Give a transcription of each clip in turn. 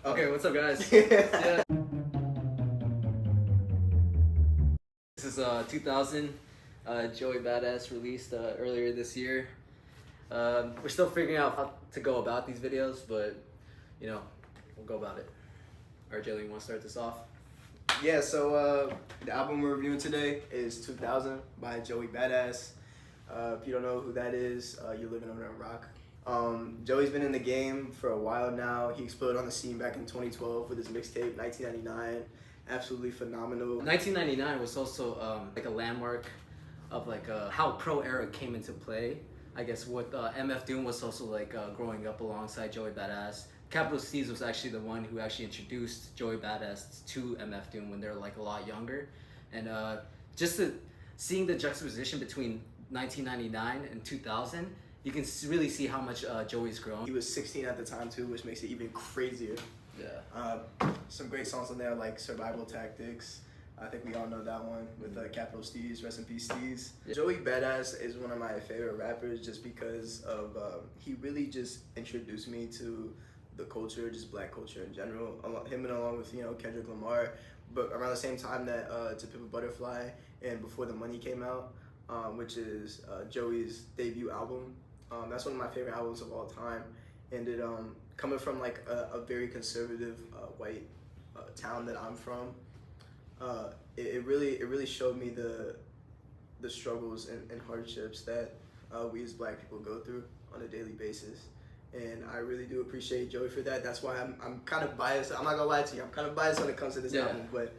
Okay, what's up, guys? Yeah. This is 2000. Joey BadA released earlier this year. We're still figuring out how to go about these videos, but you know, we'll go about it. Alright, Jalen, you want to start this off? Yeah, so the album we're reviewing today is 2000 by Joey BadA. If you don't know who that is, you're living under a rock. Joey's been in the game for a while now. He exploded on the scene back in 2012 with his mixtape 1999. Absolutely phenomenal. 1999 was also like a landmark of like how pro era came into play. I guess what MF Doom was also like growing up alongside Joey BadA. Capital C's was actually the one who actually introduced Joey BadA to MF Doom when they were like a lot younger, and just seeing the juxtaposition between 1999 and 2000, you can really see how much Joey's grown. He was 16 at the time too, which makes it even crazier. Yeah. Some great songs on there like Survival Tactics. I think we all know that one with Capital Steez, rest in peace Steez. Yeah. Joey BadA is one of my favorite rappers just because of he really just introduced me to the culture, just black culture in general. Him and along with Kendrick Lamar, but around the same time that To Pimp a Butterfly and Before the Money came out, which is Joey's debut album. That's one of my favorite albums of all time, and it coming from like a very conservative white town that I'm from. It really showed me the struggles and hardships that we as black people go through on a daily basis, and I really do appreciate Joey for that. That's why I'm kind of biased. I'm not gonna lie to you. I'm kind of biased when it comes to this album, but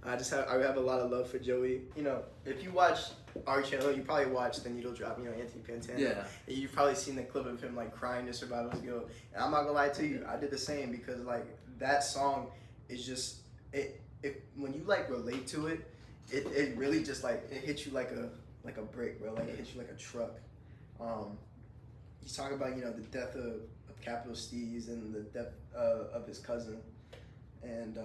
I have a lot of love for Joey. You know, if you watch our channel, you probably watched the Needle Drop. Anthony Pantana. Yeah. And you've probably seen the clip of him like crying to Survival Skill. And I'm not gonna lie to you, I did the same because like that song is just when you like relate to it, it really just like it hits you like a brick, bro. Like it hits you like a truck. He's talking about the death of Capital Steez and the death of his cousin, and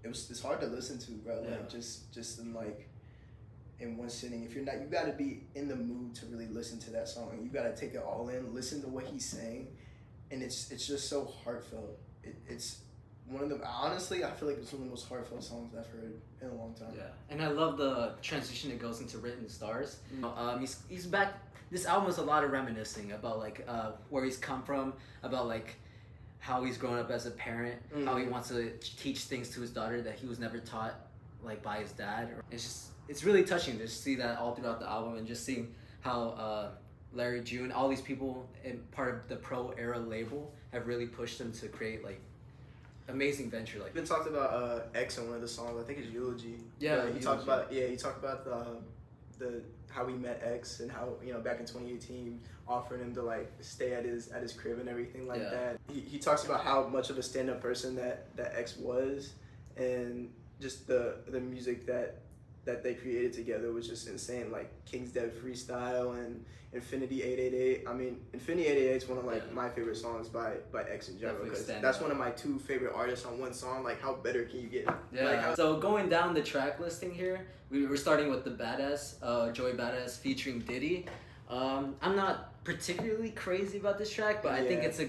it's hard to listen to, bro. Yeah. Like just in one sitting. If you're not, you gotta be in the mood to really listen to that song. You gotta take it all in, listen to what he's saying, and it's just so heartfelt. It's one of the, honestly, I feel like it's one of the most heartfelt songs I've heard in a long time. Yeah, and I love the transition that goes into Written Stars. He's back. This album is a lot of reminiscing about like where he's come from, about like how he's grown up as a parent, how he wants to teach things to his daughter that he was never taught like by his dad. It's really touching to see that all throughout the album, and just seeing how Larry June, all these people in part of the pro era label have really pushed him to create like amazing venture. Like been talked about X in one of the songs. I think it's Eulogy. Yeah, he talked about the how we met X and how back in 2018 offering him to like stay at his crib and everything like that. He talks about how much of a stand-up person that X was, and just the music that they created together was just insane. Like King's Dead Freestyle and Infinity 888. I mean, Infinity 888 is one of like my favorite songs by X in general, because that's one of my two favorite artists on one song. Like, how better can you get? Yeah. Like, so going down the track listing here, we're starting with the BadA, Joey BadA featuring Diddy. I'm not particularly crazy about this track, but I think it's a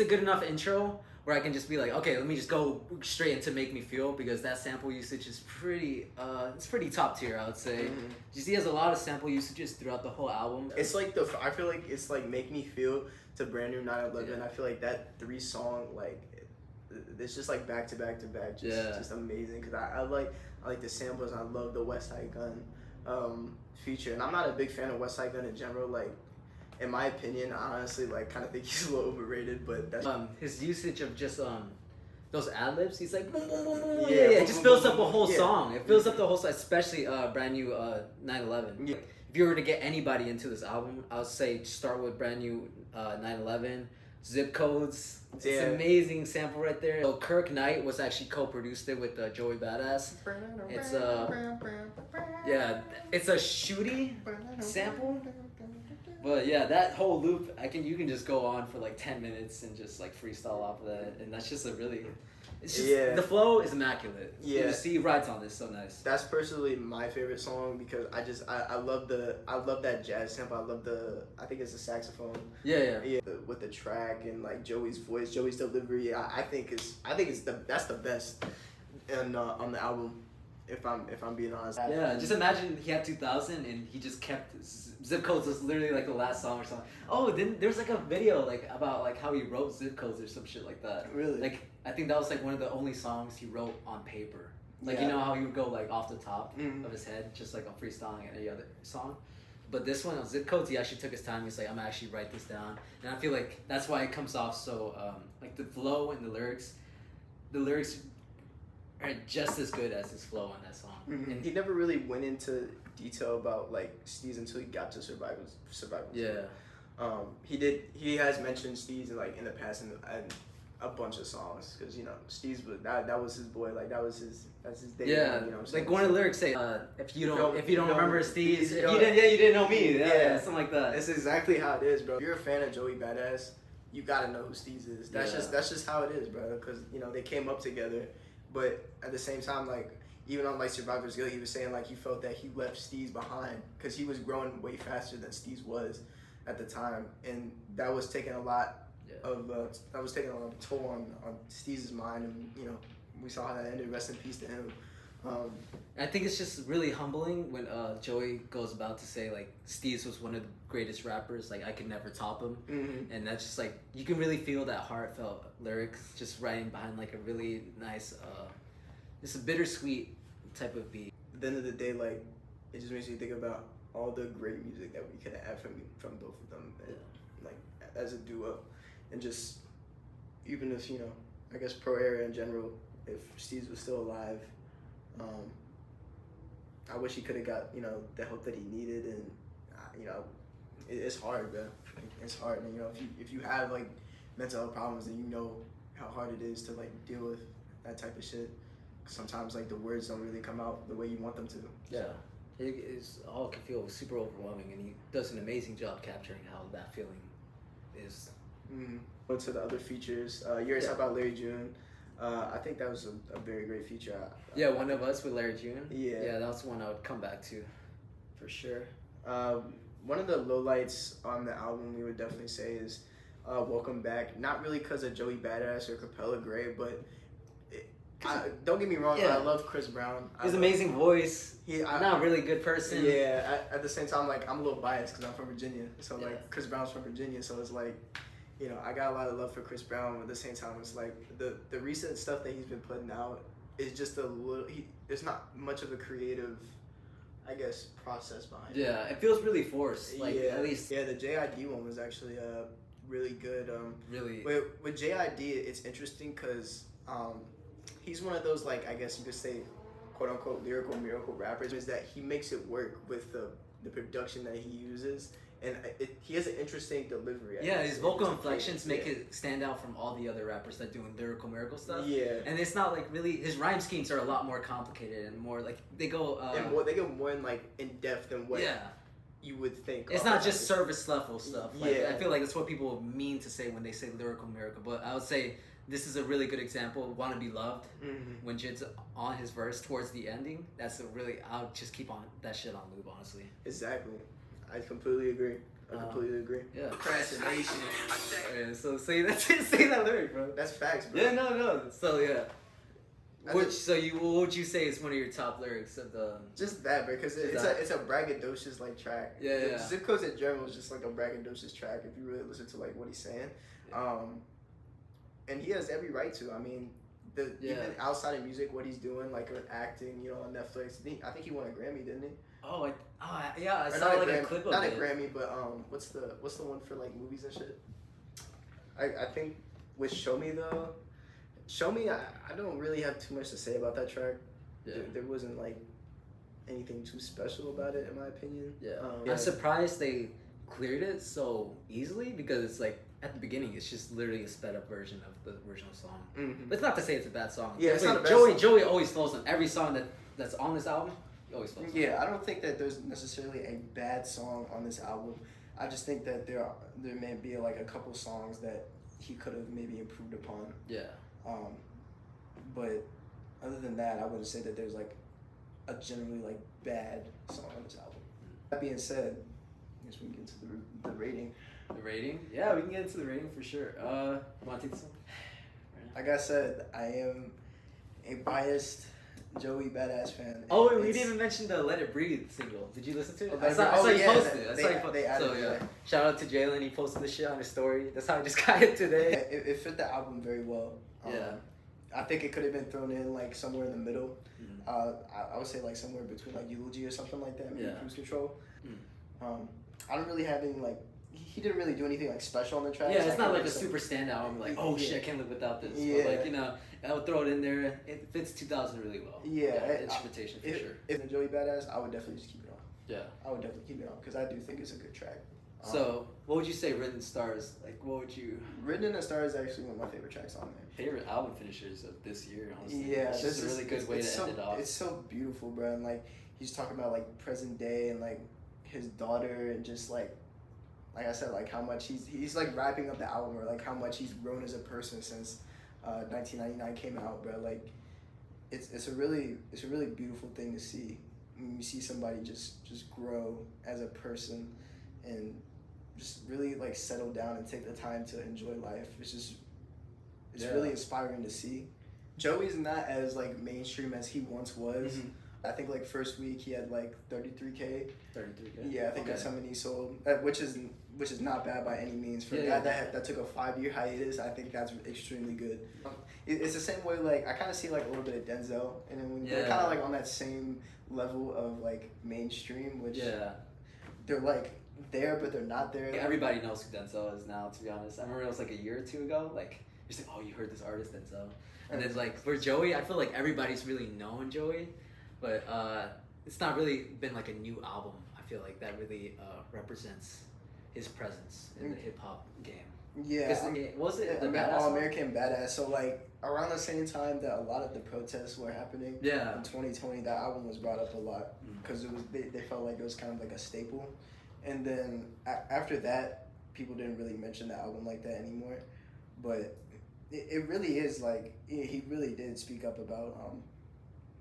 good enough intro where I can just be like, okay, let me just go straight into Make Me Feel, because that sample usage is pretty top tier, I would say. You see, he has a lot of sample usages throughout the whole album. It's like I feel like it's like Make Me Feel to Brand New 911. I feel like that 3-song, like, it's just like back to back to back, just amazing. Cause I like the samples. And I love the West Side Gun feature, and I'm not a big fan of West Side Gun in general. Like, in my opinion, I honestly like kind of think he's a little overrated, but that's his usage of just those ad libs. He's like boom boom boom boom. Yeah, it just fills up a whole song. It fills up the whole song, especially Brand New 911. Yeah. If you were to get anybody into this album, I would say start with Brand New 911. Zip Codes. It's an amazing sample right there. So Kirk Knight was actually co-produced it with Joey BadA. It's a shooty sample. But yeah, that whole loop, you can just go on for like 10 minutes and just like freestyle off of that, and that's just It's just Yeah. the flow is immaculate. Yeah. You see, he rides on this so nice. That's personally my favorite song because I love that jazz tempo. I think it's the saxophone. Yeah. With the track and like Joey's voice, Joey's delivery. I think that's the best on the album. If I'm being honest. Yeah, just imagine he had 2000 and he just kept Zip Codes was literally like the last song or something. Oh, then there's like a video like about like how he wrote Zip Codes or some shit like that. Really? Like I think that was like one of the only songs he wrote on paper. Like Yeah. you know how he would go like off the top Mhm. of his head, just like on freestyling any other song. But this one on Zip Codes, he actually took his time. He's like, I'm gonna actually write this down, and I feel like that's why it comes off so like the flow and the lyrics. The lyrics are just as good as his flow on that song. Mhm. And He never really went into detail about like Steez until he got to Survival. yeah. He has mentioned Steez in the past and a bunch of songs because Steez was that was his boy, like that's his day. Yeah, you know what I'm like saying? one of the lyrics say, if you don't remember Steez, you you didn't know me. Yeah. Something like that. That's exactly how it is, bro. If you're a fan of Joey Badass, you gotta know who Steez is. That's just how it is, bro. Because they came up together, but at the same time, like even on like Survivor's Guilt, he was saying like he felt that he left Steez behind because he was growing way faster than Steez was at the time, and that was taking a lot of toll on Steez's mind, and we saw how that ended. Rest in peace to him. I think it's just really humbling when Joey goes about to say like Steez was one of the greatest rappers, like I could never top him, and that's just like you can really feel that heartfelt lyrics just writing behind like a really nice, it's a bittersweet type of beat. At the end of the day, like it just makes you think about all the great music that we could have had from both of them, like as a duo, and just even if I guess pro era in general, if Steez was still alive. I wish he could have got the help that he needed, and it's hard, bro. It's hard, and if you have like mental health problems, then you know how hard it is to like deal with that type of shit. Sometimes like the words don't really come out the way you want them to. Yeah, it's all can feel super overwhelming, and he does an amazing job capturing how that feeling is. Go to the other features. You already talked about Larry June. I think that was a very great feature. One of Us with Larry June. Yeah, that's one I would come back to, for sure. One of the lowlights on the album we would definitely say is Welcome Back. Not really because of Joey Badass or Capella Gray, but don't get me wrong, I love Chris Brown. His amazing voice. Not a really good person. Yeah, at the same time, like I'm a little biased because I'm from Virginia, so like Chris Brown's from Virginia, so it's like I got a lot of love for Chris Brown, but at the same time, it's like the recent stuff that he's been putting out is just a little. There's not much of a creative, I guess, process behind it. Yeah, it feels really forced. Like at least. Yeah, the JID one was actually really good. Really. With JID, it's interesting because he's one of those, like I guess you could say, quote unquote lyrical miracle rappers. Is that he makes it work with the production that he uses. And he has an interesting delivery. His vocal inflections make it stand out from all the other rappers that doing lyrical miracle stuff. Yeah, and it's not like really his rhyme schemes are a lot more complicated and more like they go. They go more in depth than what you would think. It's not just surface level stuff. Like, I feel like that's what people mean to say when they say lyrical miracle. But I would say this is a really good example. Want to Be Loved when Jid's on his verse towards the ending. That's I'll just keep on that shit on loop, honestly. Exactly. I completely agree. Yeah. Procrastination. So say that lyric, bro. That's facts, bro. Yeah, no. So yeah. What would you say is one of your top lyrics of the? Just that, bro, because it's a braggadocious like track. Yeah. Zip Codes in general is just like a braggadocious track if you really listen to like what he's saying. And he has every right to. I mean, even outside of music, what he's doing, like acting, on Netflix. I think he won a Grammy, didn't he? I saw like a clip of it. Not a Grammy, but what's the one for like movies and shit? I think with Show Me though. Show Me, I don't really have too much to say about that track. Yeah. There wasn't like anything too special about it in my opinion. I'm surprised they cleared it so easily because it's like at the beginning it's just literally a sped up version of the original song. But it's not to say it's a bad song. Yeah, it's not a bad song. Joey always flows on every song that's on this album. He always flows. Yeah, I don't think that there's necessarily a bad song on this album. I just think that there may be like a couple songs that he could have maybe improved upon. Yeah. But other than that, I wouldn't say that there's like a generally like bad song on this album. That being said, I guess we can get into the rating. The rating? Yeah, we can get into the rating for sure. You want to take this one? Like I said, I am a biased Joey BadA fan. Oh, wait, we didn't even mention the Let It Breathe single. Did you listen to it? Oh, I saw you yeah, posted it. I saw you posted they it. added So, it, yeah. yeah. Shout out to Jalen. He posted the shit on his story. That's how I just got it today. It fit the album very well. Yeah. I think it could have been thrown in like somewhere in the middle. Mm-hmm. I would say like somewhere between like Eulogy or something like that, maybe Yeah. Cruise Control. Mm. I don't really have any like, he didn't really do anything like special on the track. Yeah, it's not like a super standout. I'm like, oh shit, I can't live without this. Yeah. But like, you know, I would throw it in there. It fits 2000 really well. Yeah, instrumentation for sure. If the Joey BadA, I would definitely just keep it on. Yeah. I would definitely keep it on because I do think it's a good track. So, what would you say Written Stars? Like, what would you... Written in the Stars is actually one of my favorite tracks on there. Favorite album finishers of this year, honestly. Yeah, it's just a really good way to end it off. It's so beautiful, bro. And like, he's talking about like present day and like his daughter and just like I said, like how much he's like wrapping up the album or like how much he's grown as a person since 1999 came out, bro. Like, it's a really beautiful thing to see. When you see somebody just grow as a person and just really like settle down and take the time to enjoy life. It's really inspiring to see. Joey's not as like mainstream as he once was. Mm-hmm. I think like first week he had like 33K. 33K. Yeah, I think that's how many he sold, which is not bad by any means for a guy that took a 5-year hiatus. I think that's extremely good. It's the same way like I kind of see like a little bit of Denzel, and then when they're kind of like on that same level of like mainstream, which they're like there but they're not there. Everybody knows who Denzel is now, to be honest. I remember it was like a year or two ago, like you're like, oh, you heard this artist Denzel, and then like for Joey, I feel like everybody's really known Joey, but it's not really been like a new album. I feel like that really represents his presence in the hip hop game. Yeah, was it the All-American BadA? So like around the same time that a lot of the protests were happening, in 2020, that album was brought up a lot because they felt like it was kind of like a staple. And then after that, people didn't really mention the album like that anymore. But it really is like he really did speak up about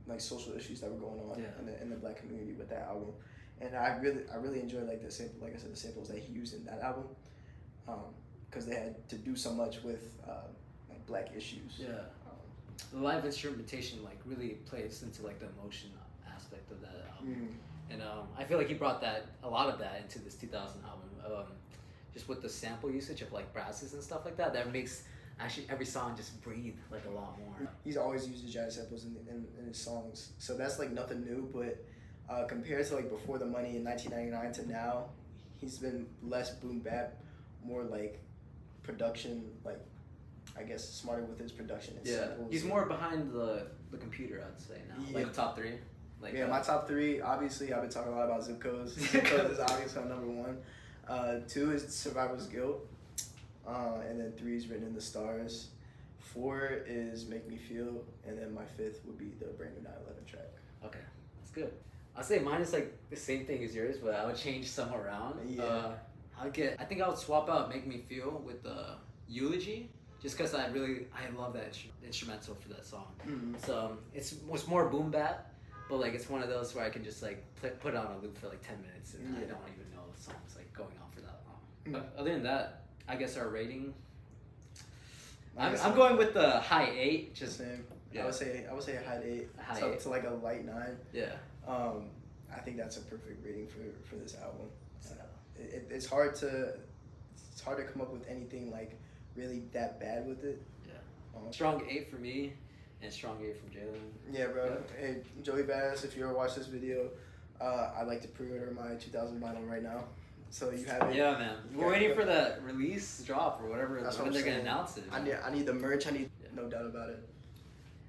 like social issues that were going on in the Black community with that album. And I really enjoyed like the samples that he used in that album. Because they had to do so much with like Black issues. Yeah, the live instrumentation like really plays into like the emotion aspect of that album, and I feel like he brought a lot of that into this 2000 album. Just with the sample usage of like brasses and stuff like that, that makes actually every song just breathe like a lot more. He's always used the jazz samples in his songs, so that's like nothing new. But compared to like Before the Money in 1999 to now, he's been less boom bap, more like production, like I guess smarter with his production and samples. He's more behind the computer, I'd say now. Like top 3. Like my top 3, obviously I've been talking a lot about Zip Codes. Zip Codes is obviously on number 1. 2 is Survivor's Guilt. And then 3 is Written in the Stars. 4 is Make Me Feel, and then my 5th would be the brand new 9/11 track. Okay, that's good. I'll say mine is like the same thing as yours, but I would change some around. I think I would swap out Make Me Feel with Eulogy, just because I love that instrumental for that song. So it's more boom bap, but like it's one of those where I can just like put it on a loop for like 10 minutes and I don't even know the song's like going on for that long. But other than that, I guess our rating, I'm going with the high 8. Just same. I would say a high 8. High 8 to like a light 9. Yeah. I think that's a perfect rating for this album. It's hard to come up with anything like really that bad with it. Yeah. Strong 8 for me, and strong 8 from Jalen. Yeah, bro. Yeah. Hey, Joey BadA, if you ever watch this video, I'd like to pre-order my 2000 vinyl right now. So you have it. Yeah, man. We're waiting for the release drop or whatever. That's when they're gonna announce it. I need the merch. No doubt about it.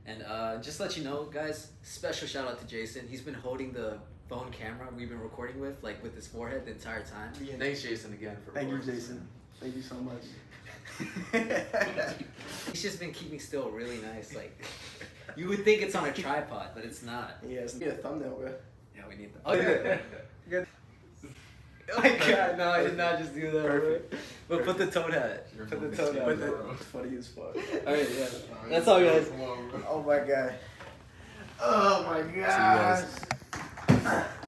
And just to let you know, guys, special shout out to Jason. He's been holding the phone camera we've been recording with his forehead the entire time. Yeah. Thanks, Jason, again for. Thank you, Jason. Thank you so much. He's just been keeping still really nice. Like, you would think it's on a tripod, but it's not. Yeah, it's need a thumbnail, bro. Yeah, we need that. Oh, yeah. Oh my god, no, I did not just do that. Perfect. Bro. But put the toad hat. You're Put the fucking toad hat. stupid, But bro. it's funny as fuck. Alright, yeah. That's all, guys. Come on, bro. Oh my god. Oh my See you guys. god.